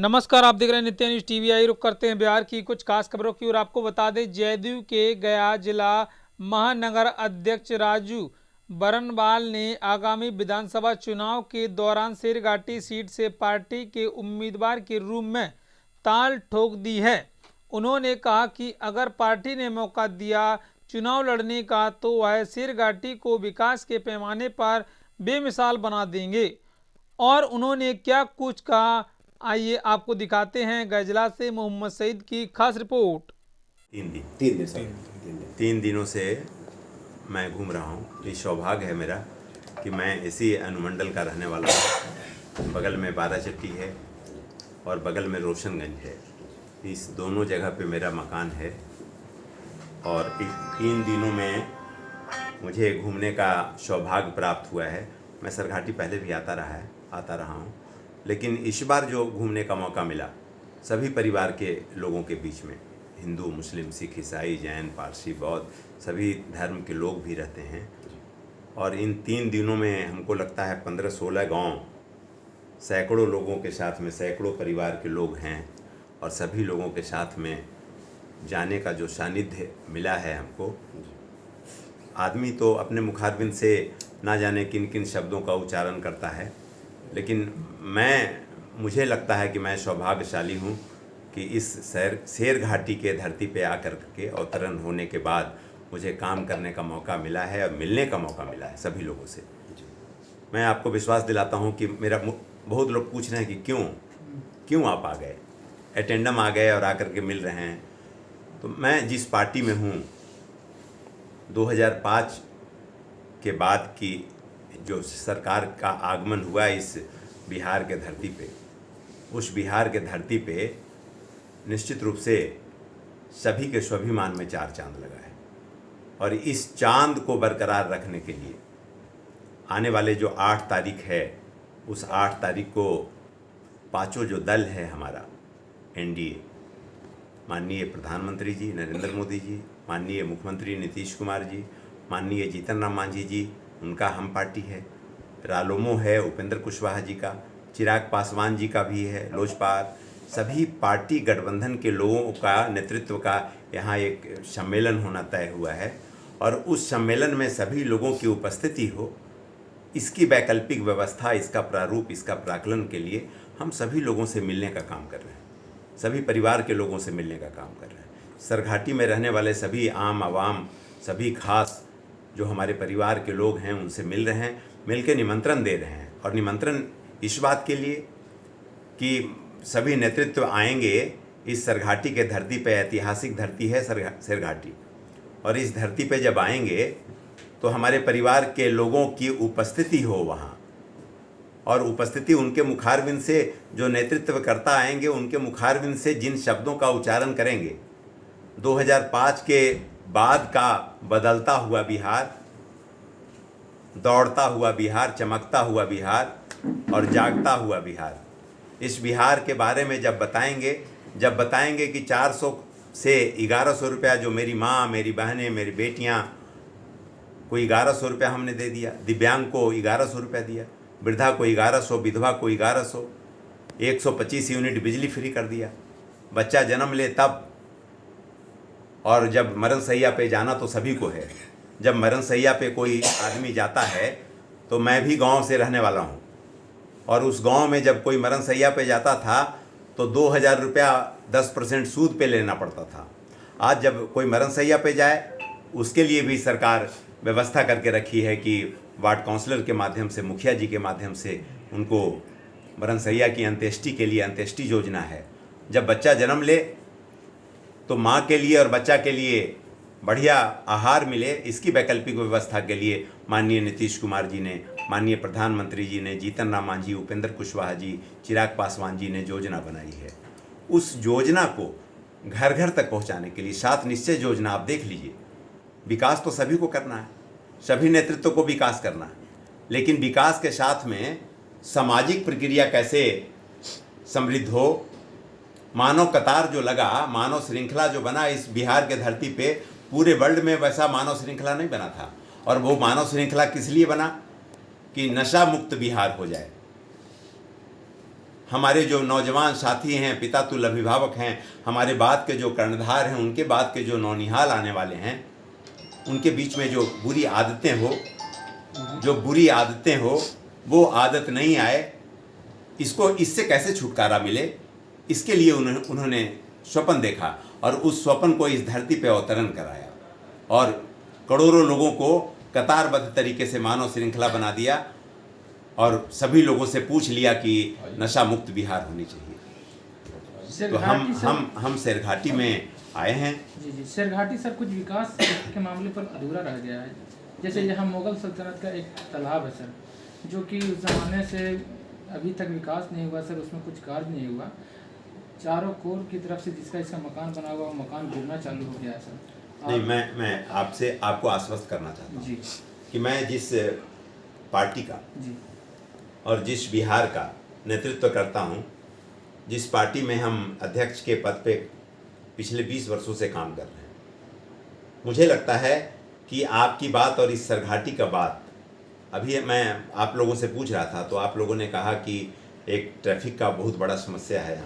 नमस्कार, आप देख रहे हैं नित्य न्यूज टीवी। आई रुक करते हैं बिहार की कुछ खास खबरों की और आपको बता दें, जदयू के गया जिला महानगर अध्यक्ष राजू बरनवाल ने आगामी विधानसभा चुनाव के दौरान शेरघाटी सीट से पार्टी के उम्मीदवार के रूप में ताल ठोक दी है। उन्होंने कहा कि अगर पार्टी ने मौका दिया चुनाव लड़ने का तो वह शेरघाटी को विकास के पैमाने पर बेमिसाल बना देंगे। और उन्होंने क्या कुछ कहा, आइए आपको दिखाते हैं। गजला से मोहम्मद सईद की खास रिपोर्ट। तीन दिनों से मैं घूम रहा हूँ। ये सौभाग्य है मेरा कि मैं इसी अनुमंडल का रहने वाला हूँ। बगल में बाराचट्टी है और बगल में रोशनगंज है। इस दोनों जगह पे मेरा मकान है और इस 3 दिनों में मुझे घूमने का सौभाग्य प्राप्त हुआ है। मैं सरघाटी पहले भी आता रहा हूँ, लेकिन इस बार जो घूमने का मौका मिला सभी परिवार के लोगों के बीच में, हिंदू, मुस्लिम, सिख, ईसाई, जैन, पारसी, बौद्ध, सभी धर्म के लोग भी रहते हैं। और इन 3 दिनों में हमको लगता है 15-16 गांव, सैकड़ों लोगों के साथ में, सैकड़ों परिवार के लोग हैं और सभी लोगों के साथ में जाने का जो सानिध्य मिला है हमको। आदमी तो अपने मुखारबिंद से ना जाने किन किन शब्दों का उच्चारण करता है, लेकिन मुझे लगता है कि मैं सौभाग्यशाली हूँ कि इस शेरघाटी के धरती पे आकर के अवतरण होने के बाद मुझे काम करने का मौका मिला है और मिलने का मौका मिला है सभी लोगों से। मैं आपको विश्वास दिलाता हूँ कि बहुत लोग पूछ रहे हैं कि क्यों आप आ गए, अटेंडम आ गए और आकर के मिल रहे हैं। तो मैं जिस पार्टी में हूँ, 2005 के बाद की जो सरकार का आगमन हुआ इस बिहार के धरती पे, उस बिहार के धरती पे निश्चित रूप से सभी के स्वाभिमान में 4 चांद लगा है। और इस चांद को बरकरार रखने के लिए आने वाले जो 8 तारीख है, उस 8 तारीख को पांचों जो दल है हमारा एनडीए, माननीय प्रधानमंत्री जी नरेंद्र मोदी जी, माननीय मुख्यमंत्री नीतीश कुमार जी, माननीय जीतन राम मांझी जी, उनका हम पार्टी है, रालोमो है उपेंद्र कुशवाहा जी का, चिराग पासवान जी का भी है, लोजपा, सभी पार्टी गठबंधन के लोगों का नेतृत्व का यहाँ एक सम्मेलन होना तय हुआ है। और उस सम्मेलन में सभी लोगों की उपस्थिति हो, इसकी वैकल्पिक व्यवस्था, इसका प्रारूप, इसका प्राकलन के लिए हम सभी लोगों से मिलने का काम कर रहे हैं, सभी परिवार के लोगों से मिलने का काम कर रहे हैं। सरघाटी में रहने वाले सभी आम आवाम, सभी खास जो हमारे परिवार के लोग हैं उनसे मिल रहे हैं, मिल के निमंत्रण दे रहे हैं। और निमंत्रण इस बात के लिए कि सभी नेतृत्व आएंगे इस सरघाटी के धरती पे। ऐतिहासिक धरती है शेरघाटी, और इस धरती पे जब आएंगे तो हमारे परिवार के लोगों की उपस्थिति हो वहाँ, और उपस्थिति उनके मुखारबिंद से जो नेतृत्वकर्ता आएंगे उनके मुखारबिंद से जिन शब्दों का उच्चारण करेंगे, 2005 के बाद का बदलता हुआ बिहार, दौड़ता हुआ बिहार, चमकता हुआ बिहार और जागता हुआ बिहार, इस बिहार के बारे में जब बताएंगे कि 400 से 1100 रुपया जो मेरी माँ, मेरी बहनें, मेरी बेटियाँ को 1100 रुपया हमने दे दिया, दिव्यांग को 1100 रुपया दिया, वृद्धा को 1100, विधवा को 1100, 125 यूनिट बिजली फ्री कर दिया, बच्चा जन्म ले तब, और जब मरण सैया पे जाना तो सभी को है। जब मरण सैया पे कोई आदमी जाता है तो मैं भी गांव से रहने वाला हूं, और उस गांव में जब कोई मरण सैया पे जाता था तो 2000 रुपया 10% सूद पे लेना पड़ता था। आज जब कोई मरण सैया पे जाए उसके लिए भी सरकार व्यवस्था करके रखी है कि वार्ड काउंसलर के माध्यम से, मुखिया जी के माध्यम से उनको मरण सैया की अंत्येष्टि के लिए अंत्येष्टि योजना है। जब बच्चा जन्म ले तो माँ के लिए और बच्चा के लिए बढ़िया आहार मिले, इसकी वैकल्पिक व्यवस्था के लिए माननीय नीतीश कुमार जी ने, माननीय प्रधानमंत्री जी ने, जीतन राम मांझी, उपेंद्र कुशवाहा जी, चिराग पासवान जी ने योजना बनाई है। उस योजना को घर घर तक पहुंचाने के लिए 7 निश्चय योजना आप देख लीजिए। विकास तो सभी को करना है, सभी नेतृत्व को विकास करना है, लेकिन विकास के साथ में सामाजिक प्रक्रिया कैसे समृद्ध हो, मानव कतार जो लगा, मानव श्रृंखला जो बना इस बिहार के धरती पे, पूरे वर्ल्ड में वैसा मानव श्रृंखला नहीं बना था। और वो मानव श्रृंखला किस लिए बना कि नशा मुक्त बिहार हो जाए, हमारे जो नौजवान साथी हैं, पितातुल अभिभावक हैं, हमारे बाद के जो कर्णधार हैं, उनके बाद के जो नौनिहाल आने वाले हैं, उनके बीच में जो बुरी आदतें हो वो आदत नहीं आए, इससे कैसे छुटकारा मिले, इसके लिए उन्होंने स्वप्न देखा और उस स्वप्न को इस धरती पे अवतरण कराया और करोड़ों लोगों को कतारबद्ध तरीके से मानव श्रृंखला बना दिया और सभी लोगों से पूछ लिया कि नशा मुक्त बिहार होनी चाहिए। तो हम शेरघाटी में आए हैं। जी, शेरघाटी सर कुछ विकास के मामले पर अधूरा रह गया है। जैसे यहाँ मुगल सल्तनत का एक तालाब है सर, जो कि उस ज़माने से अभी तक विकास नहीं हुआ सर, उसमें कुछ कार्य नहीं हुआ। चारों कोर की तरफ से इसका मकान बना हुआ, वो मकान गिरना चालू हो गया है सर। नहीं, मैं आपको आश्वस्त करना चाहता हूँ कि मैं जिस पार्टी का और जिस बिहार का नेतृत्व करता हूँ, जिस पार्टी में हम अध्यक्ष के पद पे पिछले 20 वर्षों से काम कर रहे हैं, मुझे लगता है कि आपकी बात और इस शेरघाटी का बात, अभी मैं आप लोगों से पूछ रहा था तो आप लोगों ने कहा कि एक ट्रैफिक का बहुत बड़ा समस्या है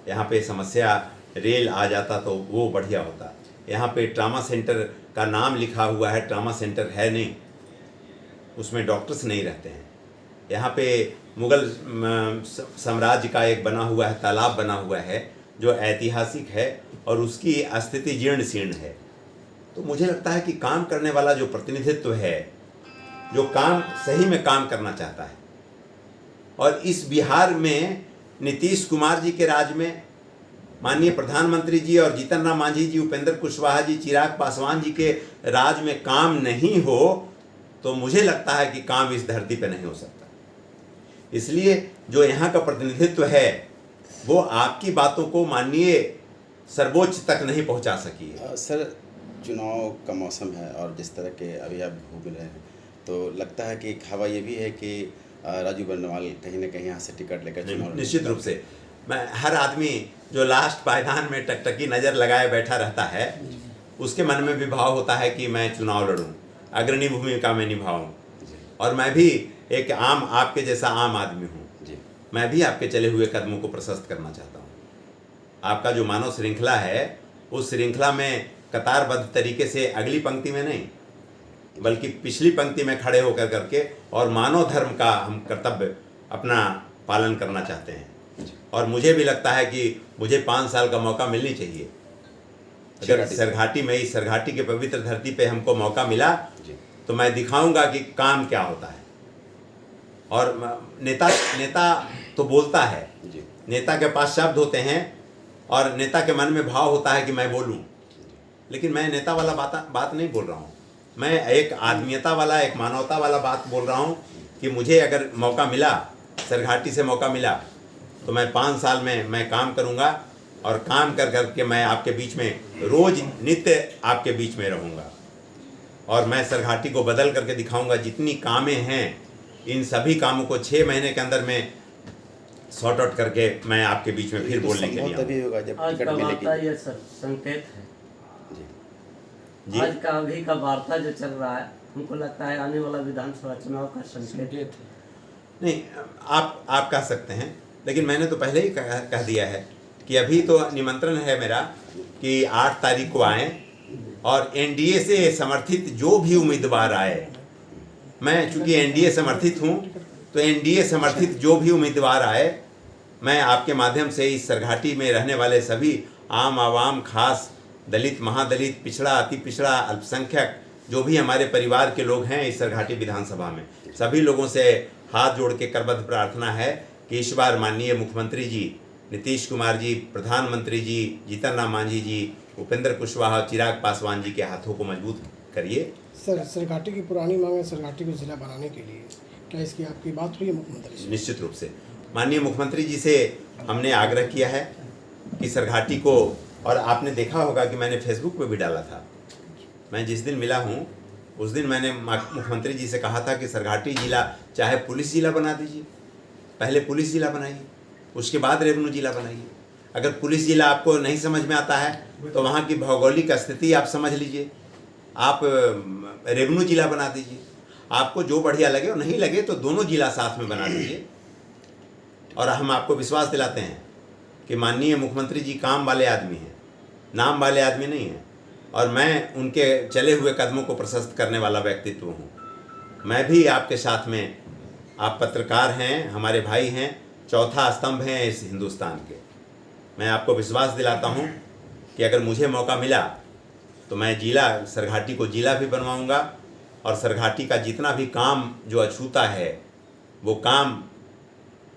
यहाँ पे समस्या, रेल आ जाता तो वो बढ़िया होता। यहाँ पे ट्रामा सेंटर का नाम लिखा हुआ है, ट्रामा सेंटर है नहीं, उसमें डॉक्टर्स नहीं रहते हैं। यहाँ पे मुगल साम्राज्य का एक बना हुआ है, तालाब बना हुआ है जो ऐतिहासिक है और उसकी स्थिति जीर्ण शीर्ण है। तो मुझे लगता है कि काम करने वाला जो प्रतिनिधित्व है, जो काम सही में काम करना चाहता है, और इस बिहार में नीतीश कुमार जी के राज में माननीय प्रधानमंत्री जी और जीतन राम मांझी जी, उपेंद्र कुशवाहा जी, चिराग पासवान जी के राज में काम नहीं हो तो मुझे लगता है कि काम इस धरती पे नहीं हो सकता। इसलिए जो यहाँ का प्रतिनिधित्व है वो आपकी बातों को माननीय सर्वोच्च तक नहीं पहुँचा सकी है। सर, चुनाव का मौसम है और जिस तरह के अभी आप घूम रहे हैं तो लगता है कि एक हवा ये भी है कि राजू बर्नवाल कहीं ना कहीं यहाँ से टिकट लेकर चुनाव। निश्चित रूप से मैं, हर आदमी जो लास्ट पायदान में टकटकी नज़र लगाए बैठा रहता है, उसके मन में भी भाव होता है कि मैं चुनाव लड़ूं, अग्रणी भूमिका में निभाऊं। और मैं भी एक आपके जैसा आम आदमी हूं, मैं भी आपके चले हुए कदमों को प्रशस्त करना चाहता हूं। आपका जो मानव श्रृंखला है, उस श्रृंखला में कतारबद्ध तरीके से अगली पंक्ति में नहीं बल्कि पिछली पंक्ति में खड़े होकर करके और मानव धर्म का हम कर्तव्य अपना पालन करना चाहते हैं। और मुझे भी लगता है कि मुझे 5 साल का मौका मिलनी चाहिए। अगर शेरघाटी में, इस शेरघाटी के पवित्र धरती पे हमको मौका मिला तो मैं दिखाऊंगा कि काम क्या होता है। और नेता तो बोलता है, नेता के पास शब्द होते हैं और नेता के मन में भाव होता है कि मैं बोलूं, लेकिन मैं नेता वाला बात नहीं बोल रहा हूं। मैं एक आदमीयता वाला, एक मानवता वाला बात बोल रहा हूं कि मुझे अगर मौका मिला, शेरघाटी से मौका मिला, तो मैं 5 साल में मैं काम करूंगा और काम कर करके मैं आपके बीच में रोज नित्य आपके बीच में रहूंगा और मैं शेरघाटी को बदल करके दिखाऊंगा। जितनी कामें हैं, इन सभी कामों को 6 महीने के अंदर में सॉर्ट आउट करके मैं आपके बीच में फिर बोलने के लिए तभी होगा जब आज टिकट का मिलेगी। वार्ता ये संकेत है जी। आज का अभी का वार्ता जो चल रहा है, हमको लगता है आने वाला विधानसभा चुनाव का संकेत है। नहीं, आप कह सकते हैं, लेकिन मैंने तो पहले ही कह दिया है कि अभी तो निमंत्रण है मेरा कि 8 तारीख को आएँ और एनडीए से समर्थित जो भी उम्मीदवार आए, मैं चूँकि एनडीए समर्थित हूँ तो एनडीए समर्थित जो भी उम्मीदवार आए, मैं आपके माध्यम से इस शेरघाटी में रहने वाले सभी आम आवाम, खास दलित, महादलित, पिछड़ा, अति पिछड़ा, अल्पसंख्यक, जो भी हमारे परिवार के लोग हैं इस शेरघाटी विधानसभा में, सभी लोगों से हाथ जोड़ के करबद्ध प्रार्थना है कि इस बार माननीय मुख्यमंत्री जी नीतीश कुमार जी, प्रधानमंत्री जी जीतन राम मांझी जी, उपेंद्र कुशवाहा, चिराग पासवान जी के हाथों को मजबूत करिए। सर, शेरघाटी की पुरानी मांग है शेरघाटी को जिला बनाने के लिए, क्या इसकी आपकी बात हुई है मुख्यमंत्री से? निश्चित रूप से माननीय मुख्यमंत्री जी से हमने आग्रह किया है कि शेरघाटी को, और आपने देखा होगा कि मैंने फेसबुक पे भी डाला था, मैं जिस दिन मिला हूँ उस दिन मैंने मुख्यमंत्री जी से कहा था कि शेरघाटी जिला चाहे पुलिस जिला बना दीजिए, पहले पुलिस जिला बनाइए, उसके बाद रेवेन्यू जिला बनाइए। अगर पुलिस जिला आपको नहीं समझ में आता है तो वहाँ की भौगोलिक स्थिति आप समझ लीजिए, आप रेवेन्यू जिला बना दीजिए। आपको जो बढ़िया लगे, और नहीं लगे तो दोनों जिला साथ में बना दीजिए। और हम आपको विश्वास दिलाते हैं कि माननीय मुख्यमंत्री जी काम वाले आदमी हैं, नाम वाले आदमी नहीं हैं, और मैं उनके चले हुए कदमों को प्रशस्त करने वाला व्यक्तित्व हूँ। मैं भी आपके साथ में, आप पत्रकार हैं, हमारे भाई हैं, चौथा स्तंभ हैं इस हिंदुस्तान के। मैं आपको विश्वास दिलाता हूँ कि अगर मुझे मौका मिला तो मैं जिला सरघाटी को जिला भी बनवाऊँगा, और सरघाटी का जितना भी काम जो अछूता है वो काम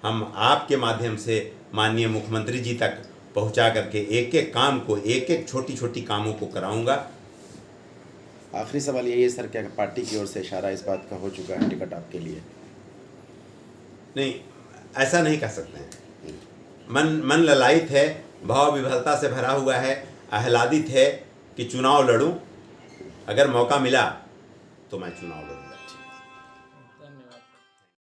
हम आपके माध्यम से माननीय मुख्यमंत्री जी तक पहुंचा करके एक एक काम को, एक एक छोटी छोटी कामों को कराऊंगा। आखिरी सवाल यही है सर, क्या पार्टी की ओर से इशारा इस बात का हो चुका है टिकट आपके लिए? नहीं, ऐसा नहीं कह सकते हैं। मन ललायित है, भाव विभलता से भरा हुआ है, आह्लादित है कि चुनाव लड़ूं। अगर मौका मिला तो मैं चुनाव लड़ूंगा।